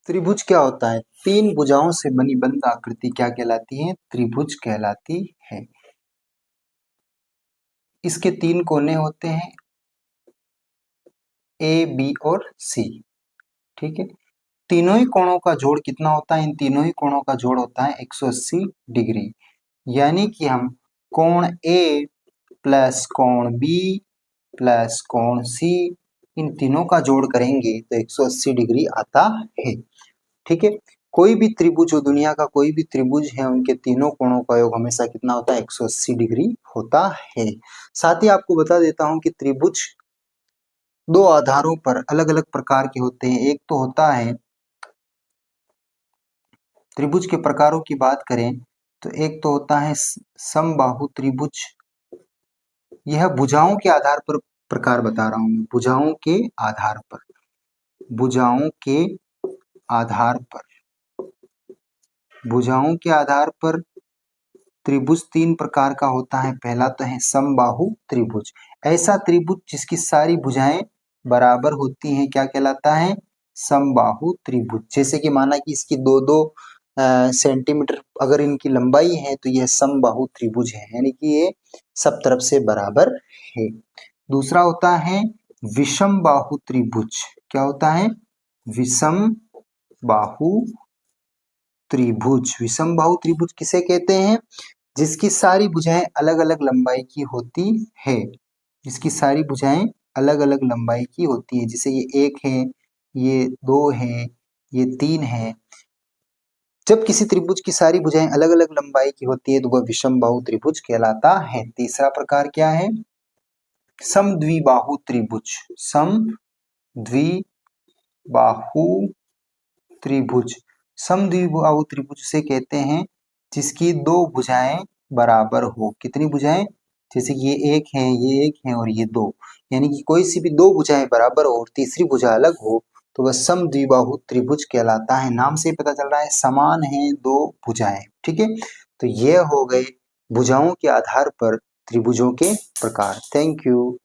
त्रिभुज क्या होता है? तीन भुजाओं से बनी बंद आकृति क्या कहलाती है? त्रिभुज कहलाती है। इसके तीन कोने होते हैं, ए, बी और सी। ठीक है, तीनों ही कोणों का जोड़ कितना होता है? इन तीनों ही कोणों का जोड़ होता है 180 डिग्री। यानी कि हम कोण ए प्लस कोण बी प्लस कोण सी, इन तीनों का जोड़ करेंगे तो 180 डिग्री आता है। ठीक है, कोई भी त्रिभुज हो, दुनिया का कोई भी त्रिभुज है, उनके तीनों कोणों का योग हमेशा कितना होता है? 180 डिग्री होता है। साथ ही आपको बता देता हूं कि त्रिभुज दो आधारों पर अलग अलग प्रकार के होते हैं। एक तो होता है, त्रिभुज के प्रकारों की बात करें तो एक तो होता है समबाहु त्रिभुज। यह भुजाओं के आधार पर प्रकार बता रहा हूं मैं, भुजाओं के आधार पर, भुजाओं के आधार पर, भुजाओं के आधार पर त्रिभुज तीन प्रकार का होता है। पहला तो है समबाहु त्रिभुज। ऐसा त्रिभुज जिसकी सारी भुजाएं बराबर होती हैं क्या कहलाता है? समबाहु त्रिभुज। जैसे कि माना कि इसकी दो दो सेंटीमीटर अगर इनकी लंबाई है तो यह समबाहु त्रिभुज है, यानी कि ये सब तरफ से बराबर है। दूसरा होता है विषम बाहु त्रिभुज। क्या होता है? विषम बाहु त्रिभुज। विषम बाहु त्रिभुज किसे कहते हैं? जिसकी सारी भुजाएं अलग अलग लंबाई की होती है, जिसकी सारी भुजाएं अलग अलग लंबाई की होती है। जैसे ये एक है, ये दो है, ये तीन है। जब किसी त्रिभुज की सारी भुजाएं अलग अलग लंबाई की होती है तो वह विषम बाहु त्रिभुज कहलाता है। तीसरा प्रकार क्या है? समद्विबाहु त्रिभुज। समद्विबाहु त्रिभुज। समद्विबाहु त्रिभुज से कहते हैं जिसकी दो भुजाएं बराबर हो। कितनी भुजाएं? जैसे कि ये एक है, ये एक है और ये दो, यानी कि कोई सी भी दो भुजाएं बराबर हो और तीसरी भुजा अलग हो तो वह समद्विबाहु त्रिभुज कहलाता है। नाम से पता चल रहा है समान है दो भुजाएं। ठीक है, तो ये हो गए भुजाओं के आधार पर त्रिभुजों के प्रकार। Thank you.